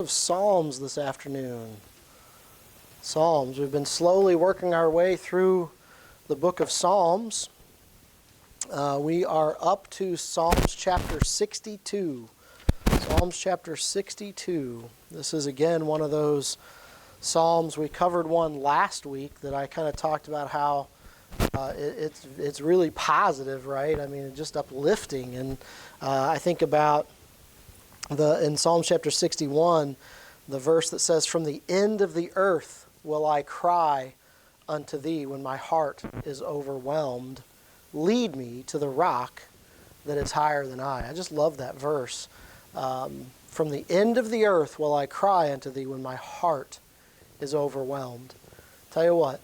Of Psalms this afternoon. Psalms. We've been slowly working our way through the book of Psalms. We are up to Psalms chapter 62. Psalms chapter 62. This is again one of those Psalms. We covered one last week that I kind of talked about how it's really positive, right? I mean, just uplifting. And I think about in Psalm chapter 61, the verse that says, "From the end of the earth will I cry unto thee when my heart is overwhelmed. Lead me to the rock that is higher than I." I just love that verse. From the end of the earth will I cry unto thee when my heart is overwhelmed. Tell you what,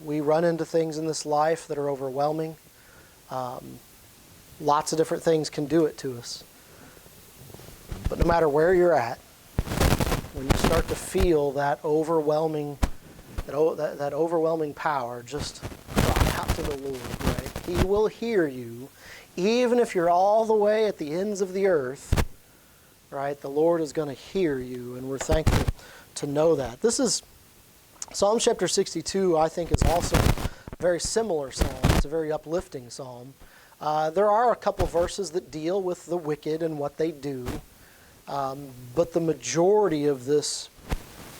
we run into things in this life that are overwhelming. Lots of different things can do it to us. But no matter where you're at, when you start to feel that overwhelming power, just cry out to the Lord, right? He will hear you, even if you're all the way at the ends of the earth, right? The Lord is going to hear you, and we're thankful to know that. This is Psalm chapter 62, I think, is also a very similar psalm. It's a very uplifting psalm. There are a couple verses that deal with the wicked and what they do. But the majority of this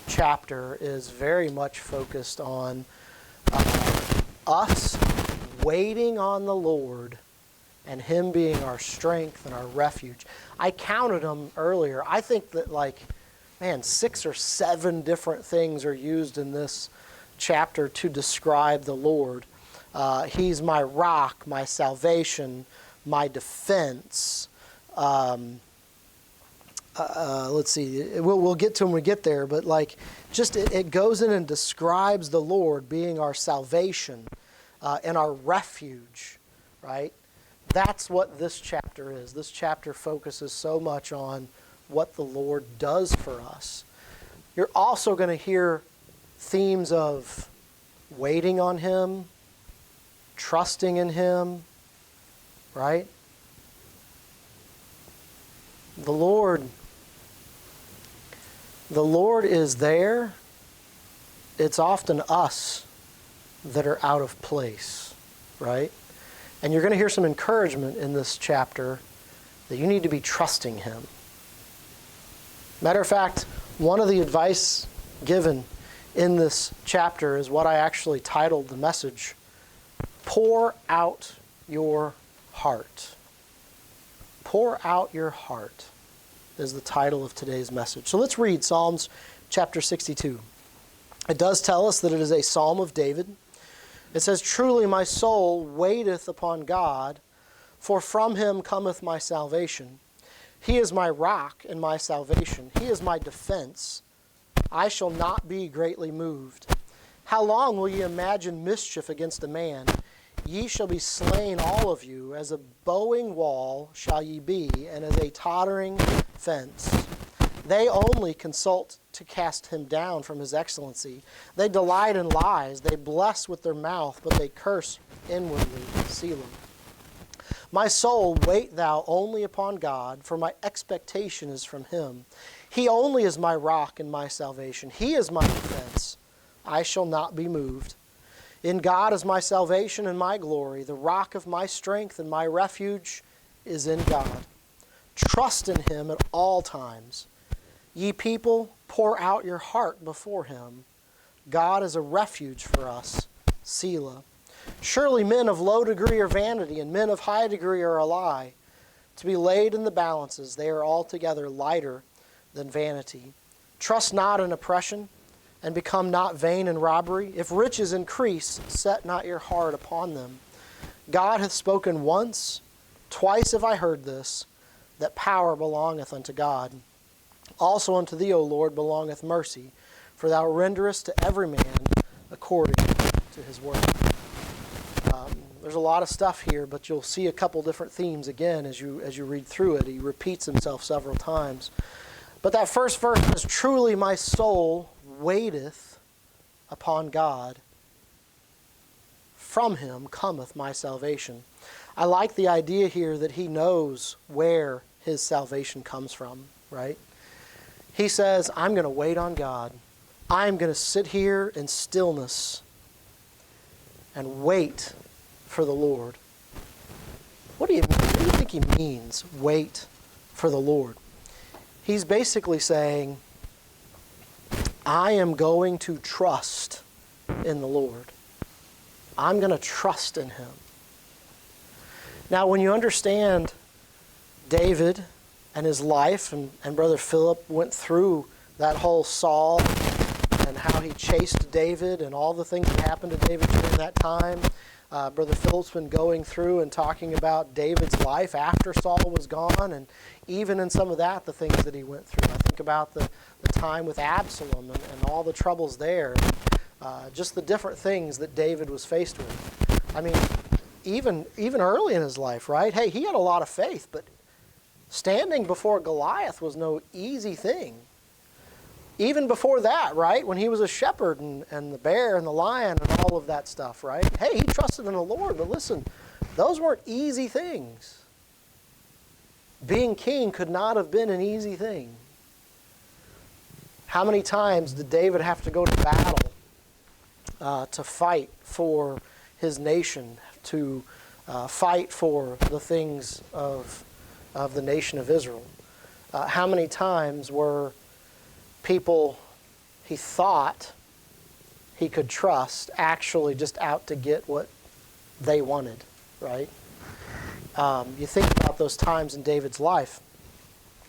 chapter is very much focused on us waiting on the Lord and Him being our strength and our refuge. I counted them earlier. I think that 6 or 7 different things are used in this chapter to describe the Lord. He's my rock, my salvation, my defense. Let's see, we'll get to when we get there, but it goes in and describes the Lord being our salvation and our refuge, right? That's what this chapter is. This chapter focuses so much on what the Lord does for us. You're also going to hear themes of waiting on Him, trusting in Him, right? The Lord is there. It's often us that are out of place, right? And you're going to hear some encouragement in this chapter that you need to be trusting Him. Matter of fact, one of the advice given in this chapter is what I actually titled the message, "Pour out your heart." Pour out your heart is the title of today's message. So let's read Psalms chapter 62. It does tell us that it is a psalm of David. It says, "Truly my soul waiteth upon God, for from Him cometh my salvation. He is my rock and my salvation. He is my defense. I shall not be greatly moved. How long will ye imagine mischief against a man? Ye shall be slain all of you. As a bowing wall shall ye be, and as a tottering fence. They only consult to cast him down from his excellency. They delight in lies. They bless with their mouth, but they curse inwardly. Selah. My soul, wait thou only upon God, for my expectation is from Him. He only is my rock and my salvation. He is my defense. I shall not be moved. In God is my salvation and my glory. The rock of my strength and my refuge is in God. Trust in Him at all times. Ye people, pour out your heart before Him. God is a refuge for us. Selah. Surely men of low degree are vanity, and men of high degree are a lie. To be laid in the balances, they are altogether lighter than vanity. Trust not in oppression, and become not vain in robbery. If riches increase, set not your heart upon them. God hath spoken once, twice have I heard this, that power belongeth unto God. Also unto thee, O Lord, belongeth mercy, for thou renderest to every man according to his work. There's a lot of stuff here, but you'll see a couple different themes again as you read through it. He repeats himself several times. But that first verse says, "Truly my soul waiteth upon God. From Him cometh my salvation." I like the idea here that he knows where his salvation comes from, right? He says, I'm going to wait on God. I'm going to sit here in stillness and wait for the Lord. What do you think he means, wait for the Lord? He's basically saying, I am going to trust in the Lord. I'm going to trust in him. Now, when you understand David and his life, and Brother Philip went through that whole Saul and how he chased David and all the things that happened to David during that time. Brother Philip's been going through and talking about David's life after Saul was gone, and even in some of that, the things that he went through. I think about the time with Absalom and all the troubles there, just the different things that David was faced with. I mean, even early in his life, right? Hey, he had a lot of faith, but standing before Goliath was no easy thing. Even before that, right, when he was a shepherd and the bear and the lion and all of that stuff, right? Hey, he trusted in the Lord, but listen, those weren't easy things. Being king could not have been an easy thing. How many times did David have to go to battle to fight for his nation, to fight for the things of the nation of Israel? How many times were people he thought he could trust actually just out to get what they wanted, right? You think about those times in David's life.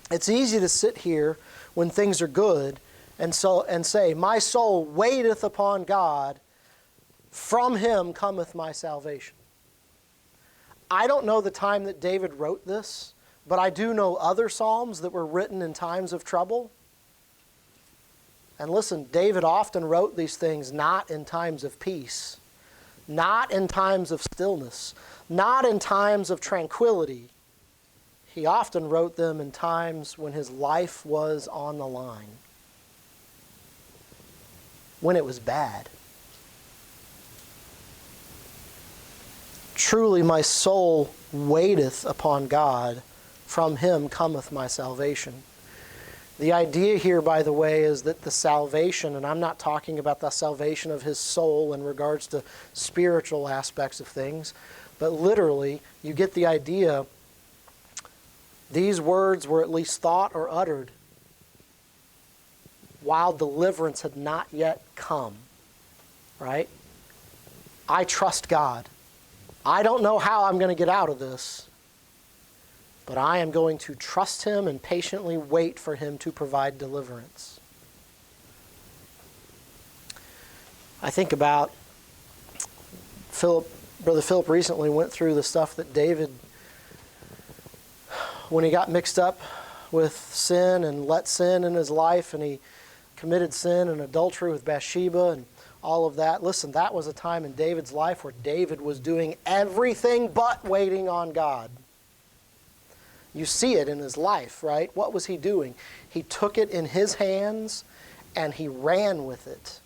It's easy to sit here when things are good and say, my soul waiteth upon God, from him cometh my salvation. I don't know the time that David wrote this, but I do know other psalms that were written in times of trouble. And listen, David often wrote these things not in times of peace, not in times of stillness, not in times of tranquility. He often wrote them in times when his life was on the line, when it was bad. Truly my soul waiteth upon God, from him cometh my salvation. The idea here, by the way, is that the salvation, and I'm not talking about the salvation of his soul in regards to spiritual aspects of things, but literally, you get the idea, these words were at least thought or uttered while deliverance had not yet come, right? I trust God. I don't know how I'm going to get out of this, but I am going to trust him and patiently wait for him to provide deliverance. I think about Brother Philip recently went through the stuff that David, when he got mixed up with sin and let sin in his life, and he committed sin and adultery with Bathsheba and all of that. Listen, that was a time in David's life where David was doing everything but waiting on God. You see it in his life, right? What was he doing? He took it in his hands and he ran with it.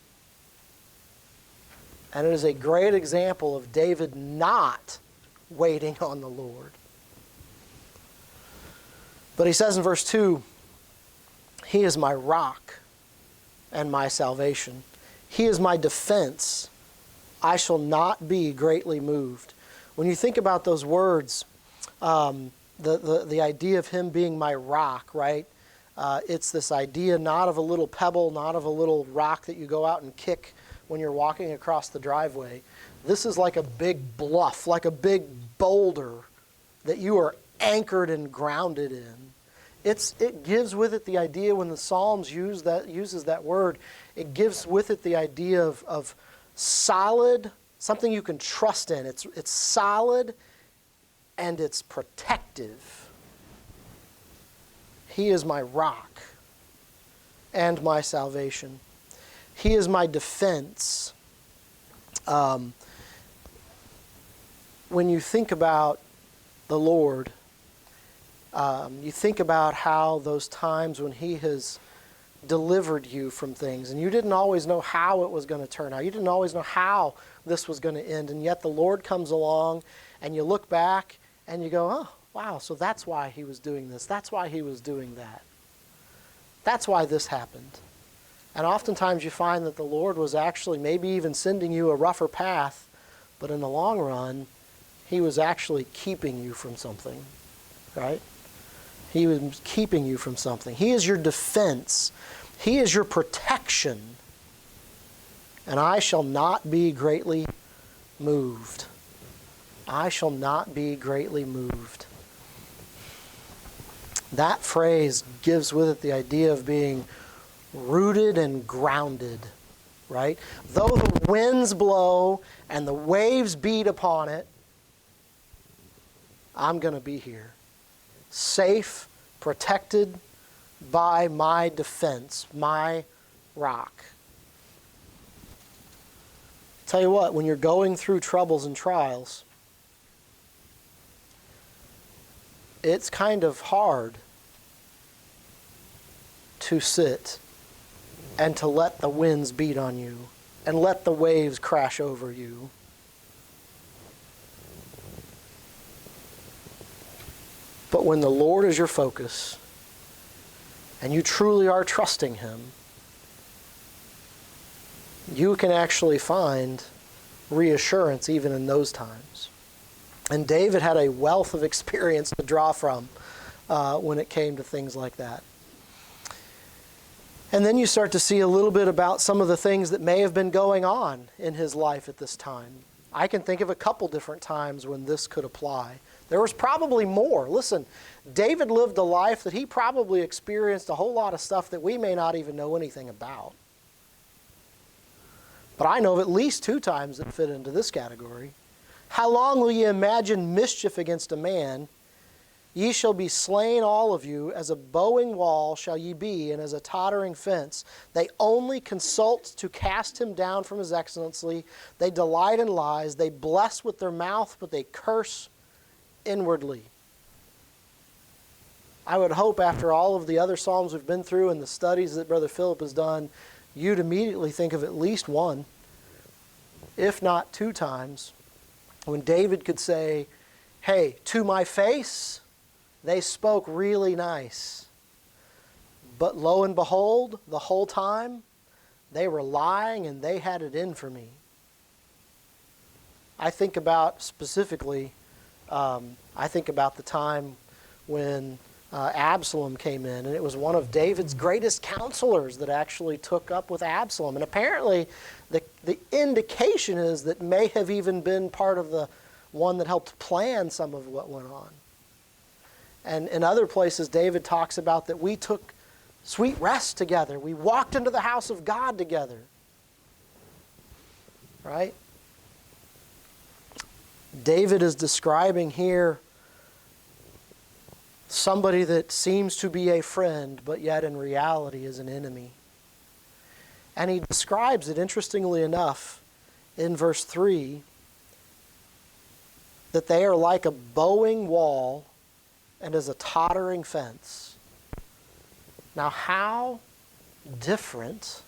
And it is a great example of David not waiting on the Lord. But he says in verse 2, he is my rock and my salvation. He is my defense. I shall not be greatly moved. When you think about those words, the idea of him being my rock, right? It's this idea not of a little pebble, not of a little rock that you go out and kick when you're walking across the driveway. This is like a big bluff, like a big boulder that you are anchored and grounded in. It gives with it the idea, when the Psalms uses that word, it gives with it the idea of solid, something you can trust in. It's solid and it's protective. He is my rock and my salvation. He is my defense. When you think about the Lord, you think about how those times when he has delivered you from things, and you didn't always know how it was going to turn out. You didn't always know how this was going to end, and yet the Lord comes along, and you look back, and you go, oh, wow, so that's why he was doing this. That's why he was doing that. That's why this happened. And oftentimes you find that the Lord was actually maybe even sending you a rougher path, but in the long run, He was actually keeping you from something, right? He was keeping you from something. He is your defense. He is your protection. And I shall not be greatly moved. I shall not be greatly moved. That phrase gives with it the idea of being rooted and grounded, right? Though the winds blow and the waves beat upon it, I'm going to be here. Safe, protected by my defense, my rock. Tell you what, when you're going through troubles and trials, it's kind of hard to sit and to let the winds beat on you and let the waves crash over you. But when the Lord is your focus and you truly are trusting Him, you can actually find reassurance even in those times. And David had a wealth of experience to draw from when it came to things like that. And then you start to see a little bit about some of the things that may have been going on in his life at this time. I can think of a couple different times when this could apply. There was probably more. Listen, David lived a life that he probably experienced a whole lot of stuff that we may not even know anything about. But I know of at least 2 times that fit into this category. How long will ye imagine mischief against a man? Ye shall be slain all of you, as a bowing wall shall ye be, and as a tottering fence. They only consult to cast him down from his excellency. They delight in lies. They bless with their mouth, but they curse inwardly. I would hope after all of the other Psalms we've been through and the studies that Brother Philip has done, you'd immediately think of at least one, if not 2 times, when David could say, hey, to my face, they spoke really nice. But lo and behold, the whole time, they were lying and they had it in for me. I think about specifically, the time when Absalom came in, and it was one of David's greatest counselors that actually took up with Absalom. And apparently, the indication is that may have even been part of the one that helped plan some of what went on. And in other places, David talks about that we took sweet rest together. We walked into the house of God together. Right? David is describing here somebody that seems to be a friend, but yet in reality is an enemy. And he describes it, interestingly enough, in verse 3, that they are like a bowing wall and as a tottering fence. Now, how different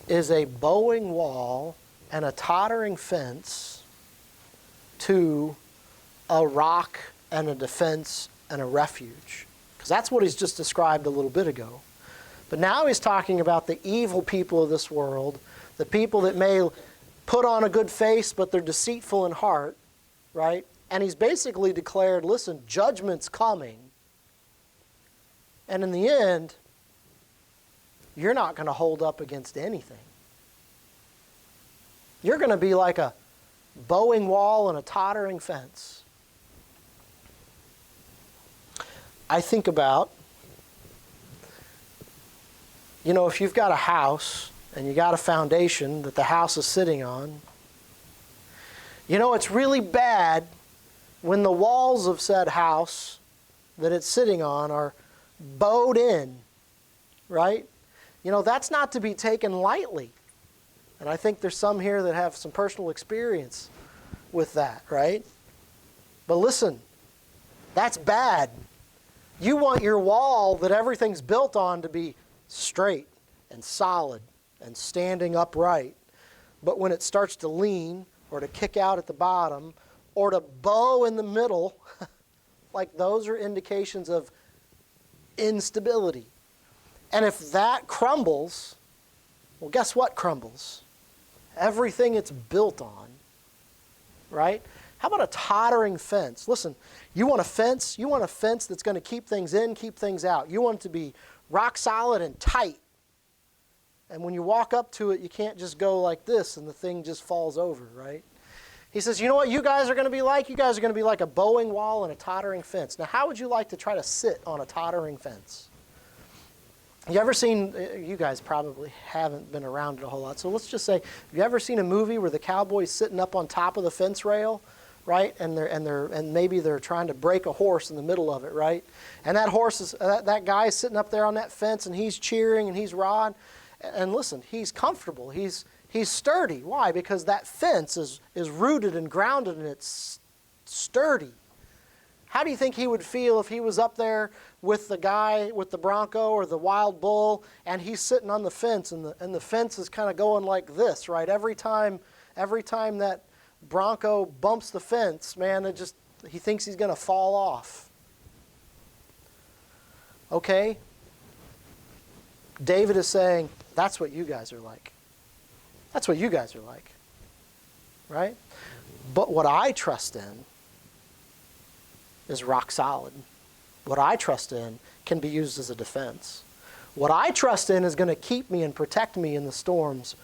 is a bowing wall and a tottering fence to a rock and a defense and a refuge? Because that's what he's just described a little bit ago. But now he's talking about the evil people of this world, the people that may put on a good face, but they're deceitful in heart, right? And he's basically declared, listen, judgment's coming. And in the end, you're not going to hold up against anything. You're going to be like a bowing wall and a tottering fence. I think about, if you've got a house and you got a foundation that the house is sitting on, it's really bad when the walls of said house that it's sitting on are bowed in, right? That's not to be taken lightly. And I think there's some here that have some personal experience with that, right? But listen, that's bad. You want your wall that everything's built on to be straight and solid and standing upright. But when it starts to lean or to kick out at the bottom or to bow in the middle, like those are indications of instability. And if that crumbles, well, guess what crumbles? Everything it's built on, right? How about a tottering fence? Listen, you want a fence? You want a fence that's going to keep things in, keep things out. You want it to be rock solid and tight. And when you walk up to it, you can't just go like this and the thing just falls over, right? He says, you know what you guys are going to be like? You guys are going to be like a bowing wall and a tottering fence. Now, how would you like to try to sit on a tottering fence? You ever seen, you guys probably haven't been around it a whole lot, so let's just say, have you ever seen a movie where the cowboy's sitting up on top of the fence rail, right? And maybe they're trying to break a horse in the middle of it, right? And that horse is, that guy's sitting up there on that fence and he's cheering and he's rod. And listen, he's comfortable. He's sturdy. Why? Because that fence is rooted and grounded and it's sturdy. How do you think he would feel if he was up there with the guy with the bronco or the wild bull and he's sitting on the fence and the fence is kind of going like this, right? Every time that bronco bumps the fence, man, he thinks he's going to fall off. Okay? David is saying, that's what you guys are like. That's what you guys are like. Right? But what I trust in is rock solid. What I trust in can be used as a defense. What I trust in is going to keep me and protect me in the storms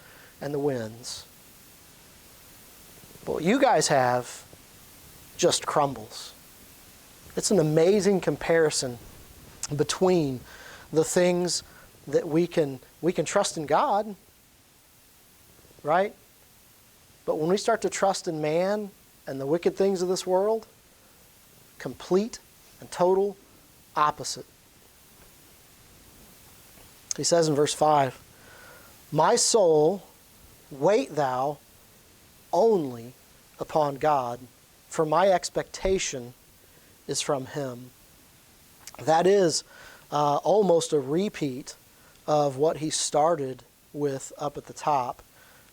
and the winds. But what you guys have just crumbles. It's an amazing comparison between the things that we can trust in God, right? But when we start to trust in man and the wicked things of this world, complete and total opposite. He says in verse 5, my soul, wait thou only upon God, for my expectation is from Him. That is almost a repeat of what he started with up at the top.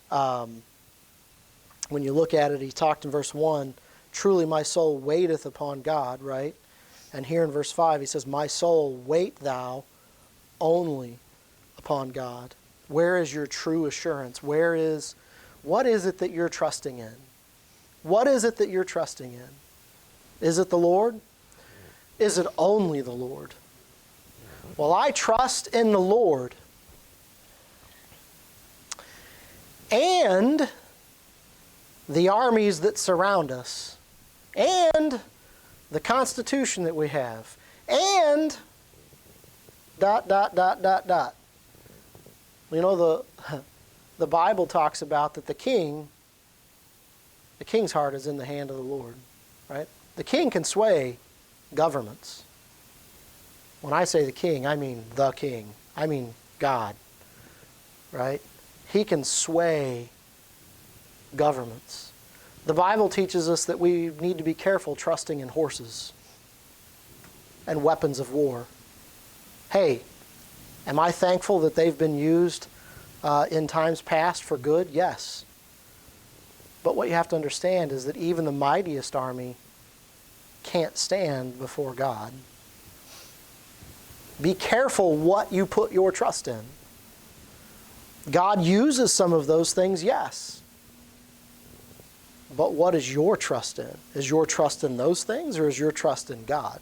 When you look at it, he talked in verse 1, truly my soul waiteth upon God, right? And here in verse 5, he says, my soul, wait thou only upon God. Where is your true assurance? What is it that you're trusting in? What is it that you're trusting in? Is it the Lord? Is it only the Lord? Well, I trust in the Lord and the armies that surround us and the Constitution that we have and ... You know, the Bible talks about that the king's heart is in the hand of the Lord, right? The king can sway governments. When I say the king, I mean the king. I mean God, right? He can sway governments. The Bible teaches us that we need to be careful trusting in horses and weapons of war. Hey, am I thankful that they've been used in times past for good? Yes. But what you have to understand is that even the mightiest army can't stand before God. Be careful what you put your trust in. God uses some of those things, yes. But what is your trust in? Is your trust in those things or is your trust in God?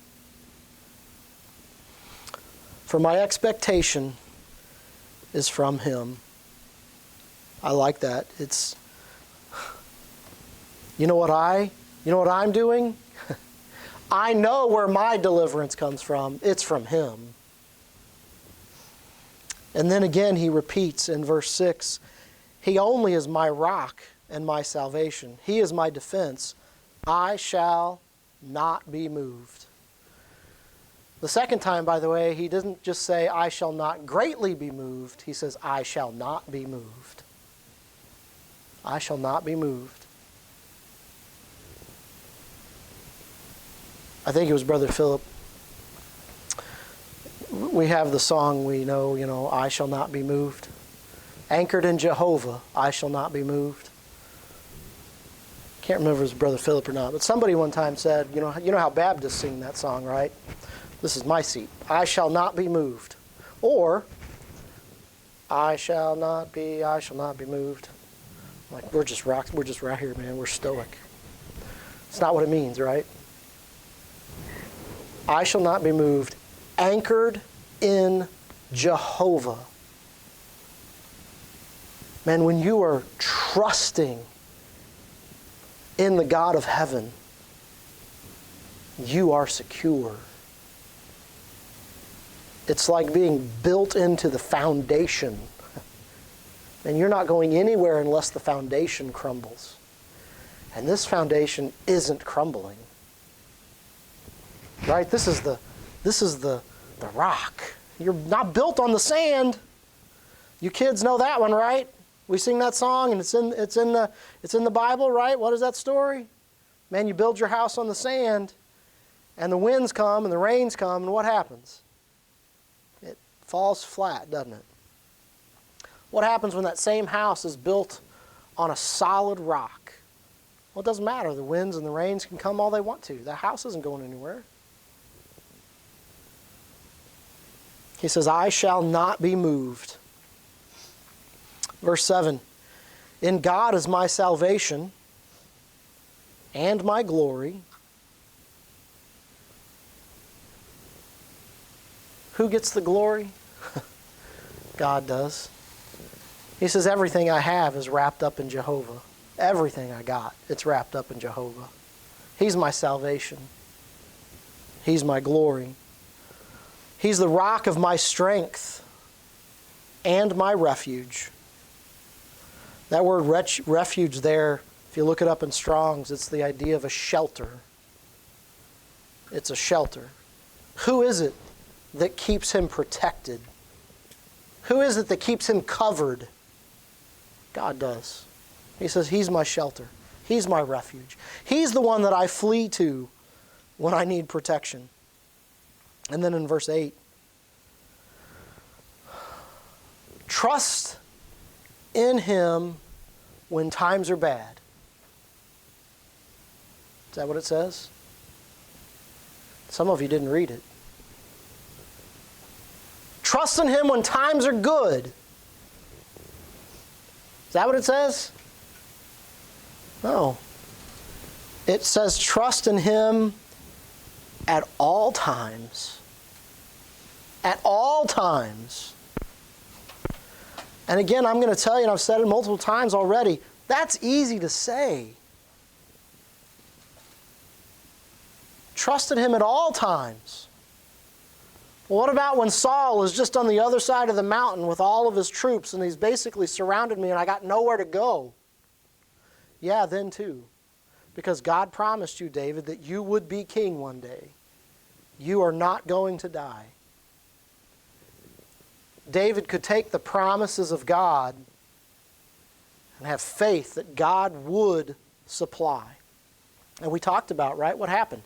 For my expectation is from Him. I like that. It's, you know what I'm doing? I know where my deliverance comes from. It's from Him. And then again he repeats in verse 6, He only is my rock and my salvation. He is my defense. I shall not be moved. The second time, by the way, he doesn't just say, I shall not greatly be moved. He says, I shall not be moved. I shall not be moved. I think it was Brother Philip. We have the song we know, I shall not be moved. Anchored in Jehovah, I shall not be moved. Can't remember if it was Brother Philip or not, but somebody one time said, you know how Baptists sing that song, right? This is my seat. I shall not be moved. Or, I shall not be moved. Like, we're just right here, man. We're stoic. It's not what it means, right? I shall not be moved, anchored in Jehovah. Man, when you are trusting in the God of heaven, you are secure. It's like being built into the foundation. And you're not going anywhere unless the foundation crumbles. And this foundation isn't crumbling. Right? This is the rock. You're not built on the sand. You kids know that one, right? We sing that song and it's in the Bible, right? What is that story? Man, you build your house on the sand and the winds come and the rains come, and what happens? It falls flat, doesn't it? What happens when that same house is built on a solid rock? Well, it doesn't matter. The winds and the rains can come all they want to. The house isn't going anywhere. He says, I shall not be moved. Verse 7, in God is my salvation and my glory. Who gets the glory? God does. He says, everything I have is wrapped up in Jehovah. Everything I got, it's wrapped up in Jehovah. He's my salvation. He's my glory. He's the rock of my strength and my refuge. That word refuge there, if you look it up in Strong's, it's the idea of a shelter. It's a shelter. Who is it that keeps him protected? Who is it that keeps him covered? God does. He says, He's my shelter. He's my refuge. He's the one that I flee to when I need protection. And then in verse 8, trust in Him when times are bad. Is that what it says? Some of you didn't read it. Trust in Him when times are good. Is that what it says? No. It says trust in Him at all times. At all times. And again, I'm going to tell you, and I've said it multiple times already, that's easy to say. Trust in Him at all times. Well, what about when Saul is just on the other side of the mountain with all of his troops and he's basically surrounded me and I got nowhere to go? Yeah, then too. Because God promised you, David, that you would be king one day. You are not going to die. David could take the promises of God and have faith that God would supply. And we talked about, right, what happened?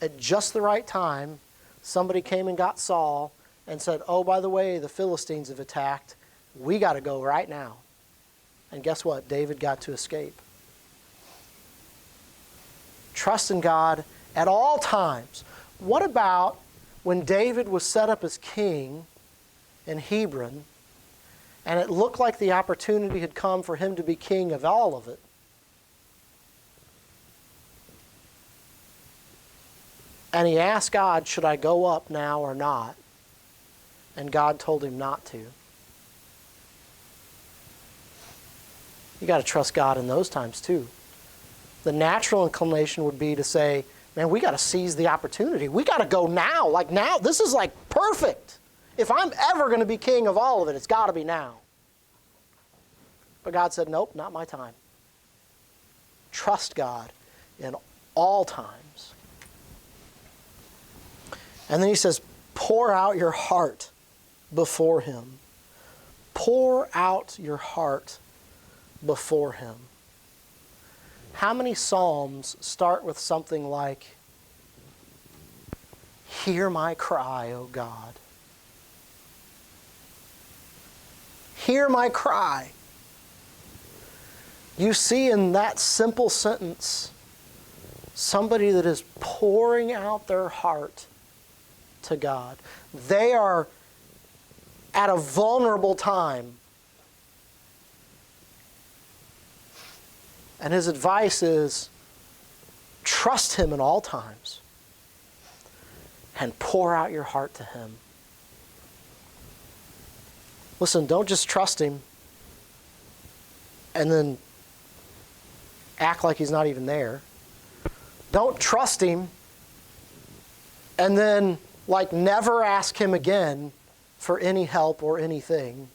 At just the right time, somebody came and got Saul and said, oh, by the way, the Philistines have attacked. We got to go right now. And guess what? David got to escape. Trust in God at all times. What about when David was set up as king in Hebron, and it looked like the opportunity had come for him to be king of all of it? And he asked God, should I go up now or not? And God told him not to. You got to trust God in those times too. The natural inclination would be to say, man, we got to seize the opportunity. We got to go now. Like now, this is like perfect. If I'm ever going to be king of all of it, it's got to be now. But God said, nope, not my time. Trust God in all times. And then he says, pour out your heart before Him. Pour out your heart before Him. How many psalms start with something like, hear my cry, O God. Hear my cry. You see in that simple sentence somebody that is pouring out their heart to God. They are at a vulnerable time. And his advice is, trust him in all times and pour out your heart to him. Listen, don't just trust him and then act like he's not even there. Don't trust him and then never ask him again for any help or anything.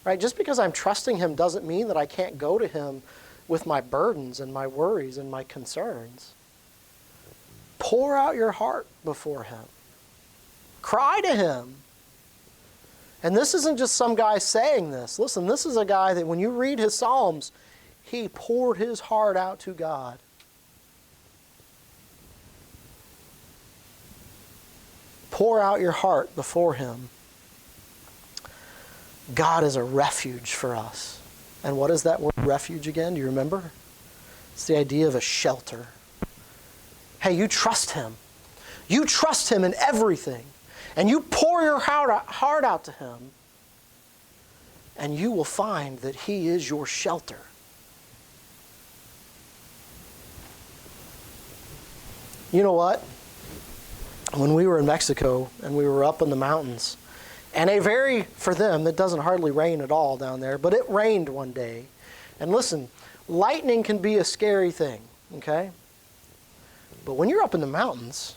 Right? Just because I'm trusting him doesn't mean that I can't go to him with my burdens and my worries and my concerns. Pour out your heart before him. Cry to him. And this isn't just some guy saying this. Listen, this is a guy that when you read his Psalms, he poured his heart out to God. Pour out your heart before him. God is a refuge for us. And what is that word refuge again? Do you remember? It's the idea of a shelter. Hey, you trust him. You trust him in everything. And you pour your heart out to him. And you will find that he is your shelter. You know what? When we were in Mexico and we were up in the mountains, and for them, it doesn't hardly rain at all down there, but it rained one day. And listen, lightning can be a scary thing, okay? But when you're up in the mountains,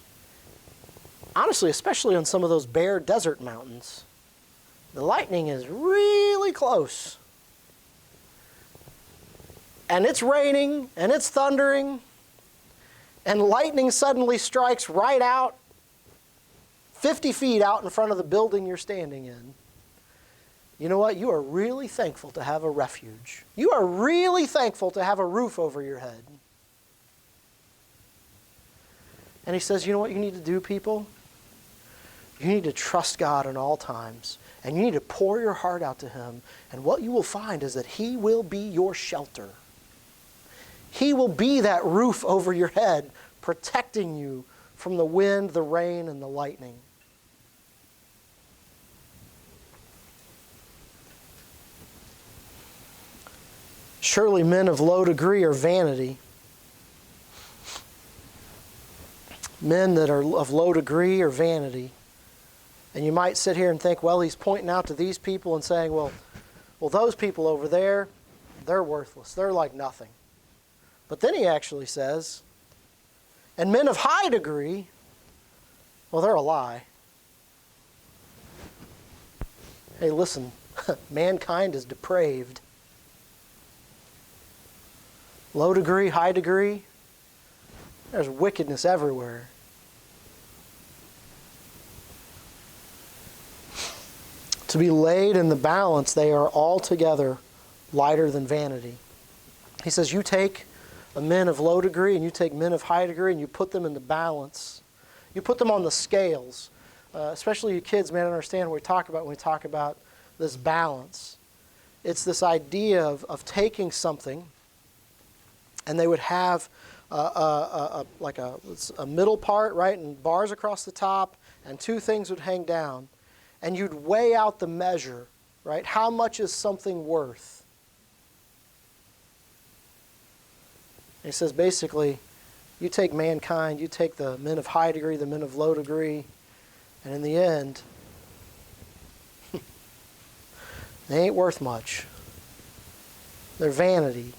honestly, especially on some of those bare desert mountains, the lightning is really close. And it's raining, and it's thundering, and lightning suddenly strikes right out 50 feet out in front of the building you're standing in. You know what? You are really thankful to have a refuge. You are really thankful to have a roof over your head. And he says, you know what you need to do, people? You need to trust God in all times. And you need to pour your heart out to him. And what you will find is that he will be your shelter. He will be that roof over your head, protecting you from the wind, the rain, and the lightning. Surely men of low degree are vanity. Men that are of low degree are vanity. And you might sit here and think, well, he's pointing out to these people and saying, well, those people over there, they're worthless. They're like nothing. But then he actually says, and men of high degree, well, they're a lie. Hey, listen, mankind is depraved. Low degree, high degree, there's wickedness everywhere. To be laid in the balance, they are altogether lighter than vanity. He says, you take a men of low degree and you take men of high degree and you put them in the balance. You put them on the scales. Especially you kids may not understand what we talk about when we talk about this balance. It's this idea of taking something, and they would have a middle part, right, and bars across the top, and two things would hang down. And you'd weigh out the measure, right? How much is something worth? And he says basically, you take mankind, you take the men of high degree, the men of low degree, and in the end, they ain't worth much. They're vanity.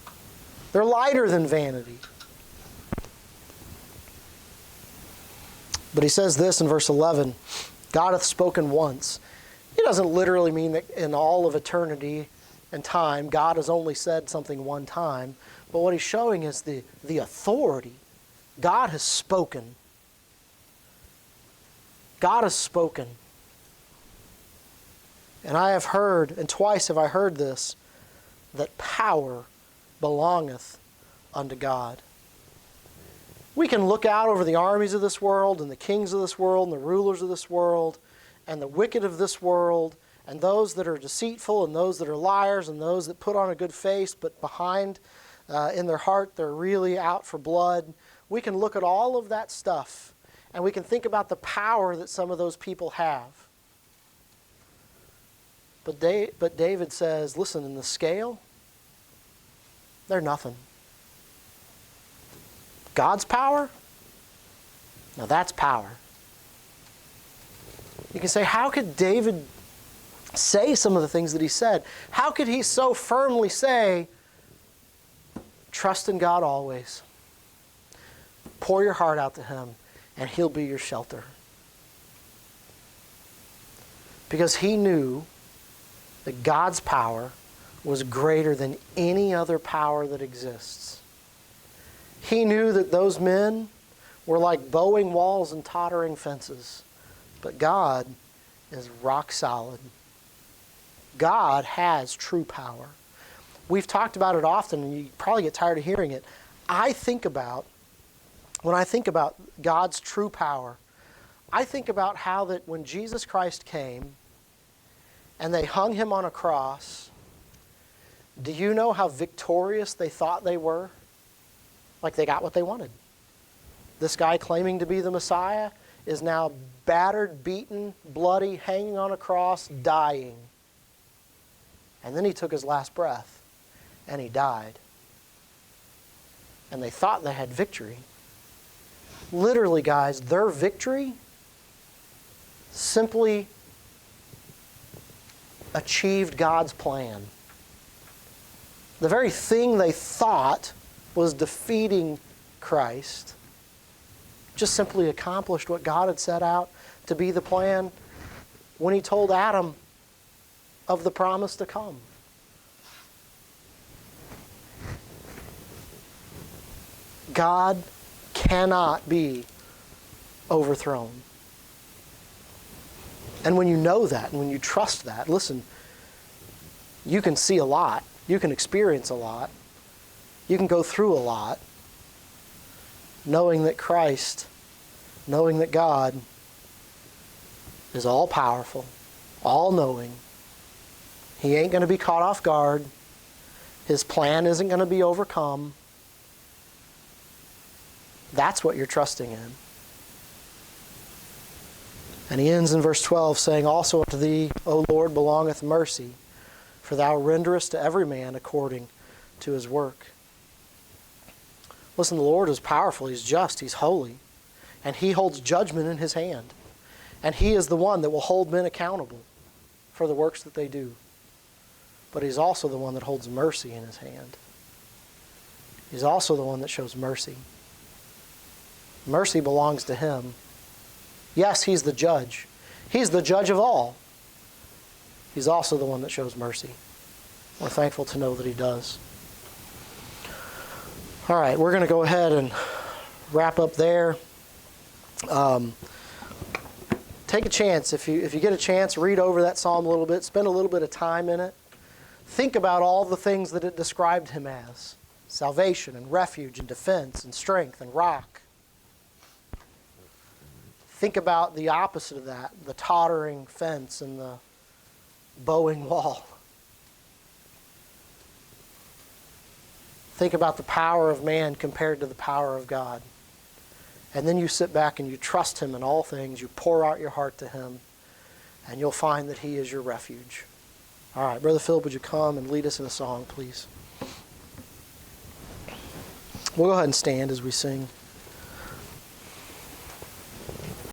They're lighter than vanity. But he says this in verse 11, God hath spoken once. He doesn't literally mean that in all of eternity and time, God has only said something one time. But what he's showing is the authority. God has spoken. God has spoken. And I have heard, and twice have I heard this, that power belongeth unto God. We can look out over the armies of this world and the kings of this world and the rulers of this world and the wicked of this world and those that are deceitful and those that are liars and those that put on a good face but behind in their heart they're really out for blood. We can look at all of that stuff and we can think about the power that some of those people have. But David says, listen, in the scale, they're nothing. God's power? Now that's power. You can say, how could David say some of the things that he said? How could he so firmly say, trust in God always. Pour your heart out to Him, and He'll be your shelter. Because he knew that God's power was greater than any other power that exists. He knew that those men were like bowing walls and tottering fences. But God is rock solid. God has true power. We've talked about it often, and you probably get tired of hearing it. When I think about God's true power, I think about how that when Jesus Christ came and they hung Him on a cross, do you know how victorious they thought they were? Like they got what they wanted. This guy claiming to be the Messiah is now battered, beaten, bloody, hanging on a cross, dying. And then He took His last breath, and He died. And they thought they had victory. Literally, guys, their victory simply achieved God's plan. The very thing they thought was defeating Christ just simply accomplished what God had set out to be the plan when He told Adam of the promise to come. God cannot be overthrown. And when you know that, and when you trust that, listen, you can see a lot. You can experience a lot. You can go through a lot, knowing that Christ, knowing that God is all-powerful, all-knowing. He ain't going to be caught off guard. His plan isn't going to be overcome. That's what you're trusting in. And he ends in verse 12 saying, also unto thee, O Lord, belongeth mercy, for thou renderest to every man according to his work. Listen, the Lord is powerful, He's just, He's holy, and He holds judgment in His hand. And He is the one that will hold men accountable for the works that they do. But He's also the one that holds mercy in His hand. He's also the one that shows mercy. Mercy belongs to Him. Yes, He's the judge. He's the judge of all. He's also the one that shows mercy. We're thankful to know that He does. All right, we're going to go ahead and wrap up there. Take a chance. If you get a chance, read over that psalm a little bit. Spend a little bit of time in it. Think about all the things that it described Him as. Salvation and refuge and defense and strength and rock. Think about the opposite of that, the tottering fence and the bowing wall. Think about the power of man compared to the power of God. And then you sit back and you trust Him in all things. You pour out your heart to Him, and you'll find that He is your refuge. All right, Brother Philip, would you come and lead us in a song, please? We'll go ahead and stand as we sing.